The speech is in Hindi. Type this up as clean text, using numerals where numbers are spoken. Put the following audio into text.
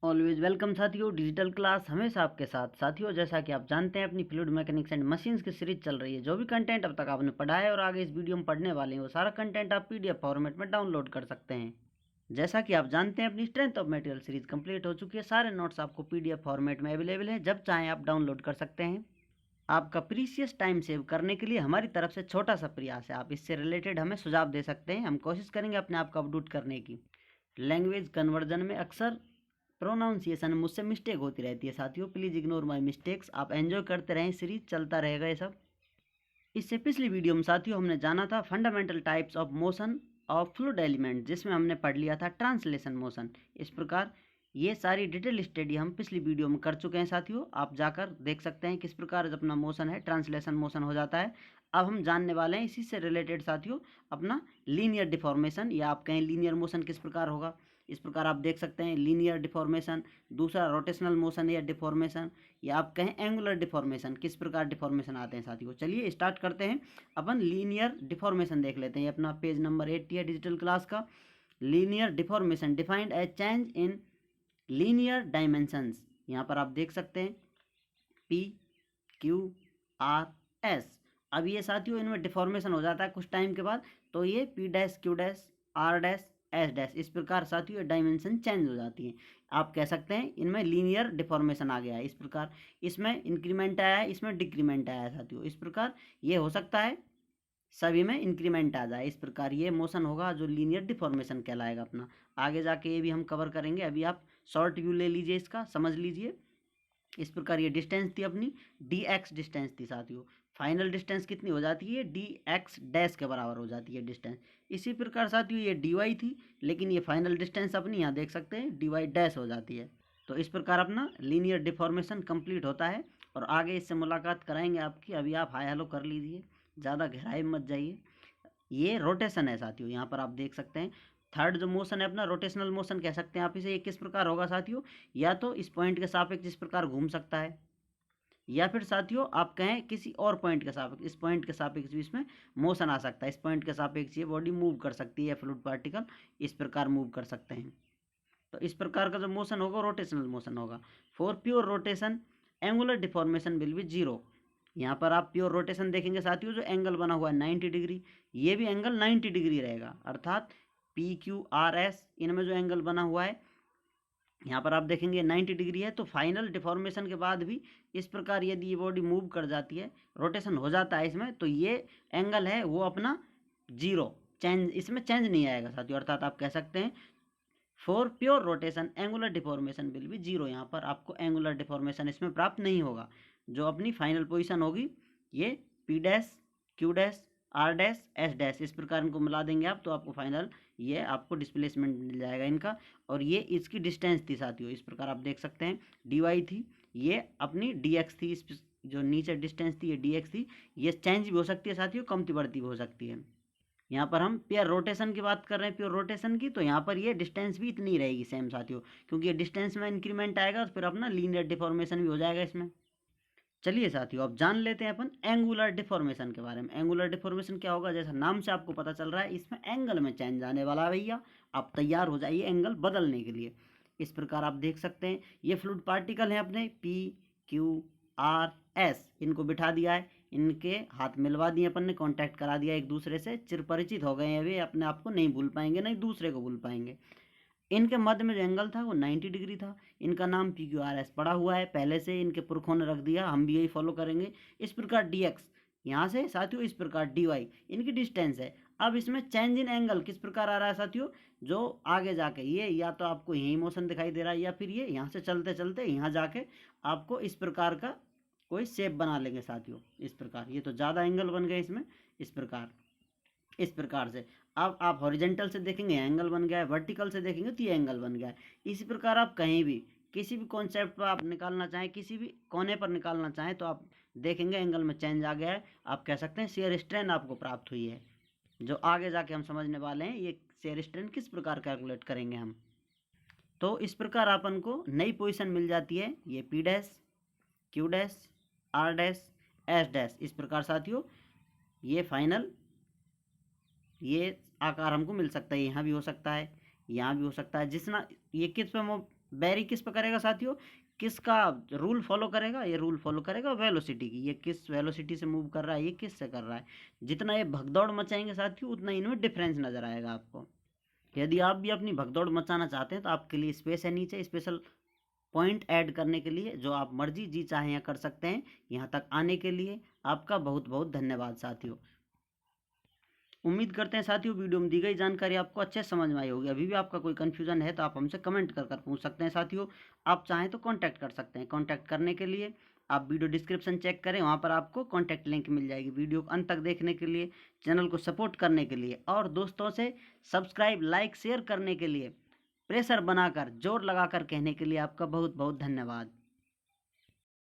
ऑलवेज वेलकम साथियों, डिजिटल क्लास हमेशा आपके साथ। साथियों, जैसा कि आप जानते हैं अपनी फ्लूइड मैकेनिक्स एंड मशीन्स की सीरीज चल रही है। जो भी कंटेंट अब तक आपने पढ़ा है और आगे इस वीडियो में पढ़ने वाले हैं, वो सारा कंटेंट आप पीडीएफ फॉर्मेट में डाउनलोड कर सकते हैं। जैसा कि आप जानते हैं अपनी strength of material series complete हो चुकी है। सारे नोट्स आपको पीडीएफ फॉर्मेट में अवेलेबल है, जब चाहें आप डाउनलोड कर सकते हैं। आपका प्रीशियस टाइम सेव करने के लिए हमारी तरफ से छोटा सा प्रयास है, आप इससे रिलेटेड हमें सुझाव दे सकते हैं। हम कोशिश करेंगे अपने आप को अपडेट करने की। लैंग्वेज कन्वर्जन में अक्सर प्रोनाउंसिएशन मुझसे मिस्टेक होती रहती है साथियों, प्लीज़ इग्नोर माय मिस्टेक्स। आप एंजॉय करते रहें, सीरीज चलता रहेगा ये सब। इससे पिछली वीडियो में साथियों हमने जाना था fundamental types of motion of fluid element, जिसमें हमने पढ़ लिया था ट्रांसलेशन मोशन। इस प्रकार ये सारी डिटेल स्टडी हम पिछली वीडियो में कर चुके हैं साथियों, आप जाकर देख सकते हैं किस प्रकार अपना मोशन है ट्रांसलेशन मोशन हो जाता है। अब हम जानने वाले हैं इसी से रिलेटेड साथियों अपना लीनियर डिफॉर्मेशन, या आप कहें लीनियर मोशन किस प्रकार होगा। इस प्रकार आप देख सकते हैं लीनियर डिफॉर्मेशन, दूसरा रोटेशनल मोशन या डिफॉर्मेशन, या आप कहें एंगुलर डिफॉर्मेशन, किस प्रकार डिफॉर्मेशन आते हैं साथियों। चलिए स्टार्ट करते हैं। अपन लीनियर डिफॉर्मेशन देख लेते हैं, अपना पेज नंबर 80 है डिजिटल क्लास का। Linear deformation defined as change in linear dimensions. यहाँ पर आप देख सकते हैं पी क्यू आर एस। अब ये साथियों इनमें डिफॉर्मेशन हो जाता है कुछ टाइम के बाद, तो ये P dash Q dash R dash S dash, इस प्रकार साथियों डायमेंशन चेंज हो जाती है। आप कह सकते हैं इनमें लीनियर डिफॉर्मेशन आ गया है। इस प्रकार इसमें इंक्रीमेंट आया है, इसमें डिक्रीमेंट आया है साथियों। इस प्रकार ये हो सकता है सभी में इंक्रीमेंट आ जाए। इस प्रकार ये मोशन होगा जो लीनियर डिफॉर्मेशन कहलाएगा अपना। आगे जाके ये भी हम कवर करेंगे, अभी आप शॉर्ट व्यू ले लीजिए, इसका समझ लीजिए। इस प्रकार ये डिस्टेंस थी अपनी, डी एक्स डिस्टेंस थी साथियों। फाइनल डिस्टेंस कितनी हो जाती है, डी एक्स डैश के बराबर हो जाती है डिस्टेंस। इसी प्रकार साथियों ये डी वाई थी, लेकिन ये फाइनल डिस्टेंस अपनी यहाँ देख सकते हैं डी वाई डैश हो जाती है। तो इस प्रकार अपना लीनियर डिफॉर्मेशन कंप्लीट होता है, और आगे इससे मुलाकात कराएंगे आपकी। अभी आप हाय हेलो कर लीजिए, ज़्यादा गहराई में मत जाइए। ये रोटेशन है साथियों, यहाँ पर आप देख सकते हैं थर्ड जो मोशन है अपना रोटेशनल मोशन कह सकते हैं आप इसे। ये किस प्रकार होगा साथियों, या तो इस पॉइंट के सापेक्ष इस प्रकार घूम सकता है, या फिर साथियों आप कहें किसी और पॉइंट के सापेक्ष, इस पॉइंट के सापेक्ष भी इसमें मोशन आ सकता है। इस पॉइंट के सापेक्ष ये बॉडी मूव कर सकती है, फ्लूइड पार्टिकल इस प्रकार मूव कर सकते हैं। तो इस प्रकार का जो मोशन होगा रोटेशनल मोशन होगा। For pure rotation angular deformation will be zero. यहाँ पर आप प्योर रोटेशन देखेंगे साथियों, जो एंगल बना हुआ है 90 डिग्री, ये भी एंगल 90 डिग्री रहेगा। अर्थात पी क्यू आर एस इनमें जो एंगल बना हुआ है यहाँ पर आप देखेंगे 90 डिग्री है। तो फाइनल डिफॉर्मेशन के बाद भी इस प्रकार यदि ये बॉडी मूव कर जाती है, रोटेशन हो जाता है इसमें, तो ये एंगल है वो अपना जीरो, चेंज इसमें चेंज नहीं आएगा साथियों। अर्थात आप कह सकते हैं for pure rotation angular deformation will be zero. यहाँ पर आपको एंगुलर डिफॉर्मेशन इसमें प्राप्त नहीं होगा। जो अपनी फाइनल पोजीशन होगी ये P dash Q dash R dash S dash, इस प्रकार इनको मिला देंगे आप, तो आपको फाइनल ये आपको डिस्प्लेसमेंट मिल जाएगा इनका। और ये इसकी डिस्टेंस थी साथियों, इस प्रकार आप देख सकते हैं डी वाई थी, ये अपनी डी एक्स थी। इस जो नीचे डिस्टेंस थी ये डी एक्स थी। ये चेंज भी हो सकती है साथियों, कमती बढ़ती भी हो सकती है। यहाँ पर हम पेयर रोटेशन की बात कर रहे हैं, प्योर रोटेशन की, तो यहाँ पर ये डिस्टेंस भी इतनी रहेगी सेम साथियों, क्योंकि ये डिस्टेंस में इंक्रीमेंट आएगा तो फिर अपना लीनियर डिफॉर्मेशन भी हो जाएगा इसमें। चलिए साथियों अब जान लेते हैं अपन एंगुलर डिफॉर्मेशन के बारे में। एंगुलर डिफॉर्मेशन क्या होगा, जैसा नाम से आपको पता चल रहा है इसमें एंगल में चेंज आने वाला है भैया। आप तैयार हो जाइए एंगल बदलने के लिए। इस प्रकार आप देख सकते हैं ये फ्लूइड पार्टिकल है अपने पी क्यू आर एस, इनको बिठा दिया है, इनके हाथ मिलवा दिए अपन ने, कांटेक्ट करा दिया एक दूसरे से, चिर परिचित हो गए हैं अभी, अपने आप को नहीं भूल पाएंगे, नहीं दूसरे को भूल पाएंगे। इनके मध्य में जो एंगल था वो 90 डिग्री था। इनका नाम पी क्यू आर एस पड़ा हुआ है पहले से, इनके पुरखों ने रख दिया, हम भी यही फॉलो करेंगे। इस प्रकार डी एक्स यहाँ से साथियों, इस प्रकार डी वाई इनकी डिस्टेंस है। अब इसमें चेंज इन एंगल किस प्रकार आ रहा है साथियों, जो आगे जाके ये या तो आपको यही मोशन दिखाई दे रहा है, या फिर ये यहाँ से चलते चलते यहाँ जाके आपको इस प्रकार का कोई शेप बना लेंगे साथियों। इस प्रकार ये तो ज़्यादा एंगल बन गए इसमें, इस प्रकार से। अब आप हॉरिजेंटल से देखेंगे एंगल बन गया है, वर्टिकल से देखेंगे तो ये एंगल बन गया है। इसी प्रकार आप कहीं भी किसी भी कॉन्सेप्ट पर आप निकालना चाहें, किसी भी कोने पर निकालना चाहें, तो आप देखेंगे एंगल में चेंज आ गया है। आप कह सकते हैं शेयर स्ट्रेन आपको प्राप्त हुई है, जो आगे जाके हम समझने वाले हैं ये शेयर स्ट्रेन किस प्रकार कैलकुलेट करेंगे हम। तो इस प्रकार अपन को नई पोजीशन मिल जाती है, ये P dash Q dash R dash S dash. इस प्रकार साथियों ये फाइनल ये आकार हमको मिल सकता है, यहाँ भी हो सकता है, यहाँ भी हो सकता है। जितना ये किस पे वेरी किस पे करेगा साथियों, किसका रूल फॉलो करेगा, ये रूल फॉलो करेगा वेलोसिटी की, ये किस वेलोसिटी से मूव कर रहा है, ये किस से कर रहा है। जितना ये भगदौड़ मचाएंगे साथियों उतना इनमें डिफरेंस नजर आएगा आपको। यदि आप भी अपनी भगदौड़ मचाना चाहते हैं तो आपके लिए स्पेस है नीचे, स्पेशल पॉइंट ऐड करने के लिए जो आप मर्जी जी चाहें या कर सकते हैं। यहाँ तक आने के लिए आपका बहुत बहुत धन्यवाद साथियों। उम्मीद करते हैं साथियों वीडियो में दी गई जानकारी आपको अच्छे से समझ में आई होगी। अभी भी आपका कोई कन्फ्यूजन है तो आप हमसे कमेंट कर पूछ सकते हैं साथियों। आप चाहें तो कांटेक्ट कर सकते हैं। कांटेक्ट करने के लिए आप वीडियो डिस्क्रिप्शन चेक करें, वहाँ पर आपको कांटेक्ट लिंक मिल जाएगी। वीडियो को अंत तक देखने के लिए, चैनल को सपोर्ट करने के लिए और दोस्तों से सब्सक्राइब लाइक शेयर करने के लिए प्रेशर बनाकर जोर लगाकर कहने के लिए आपका बहुत बहुत धन्यवाद।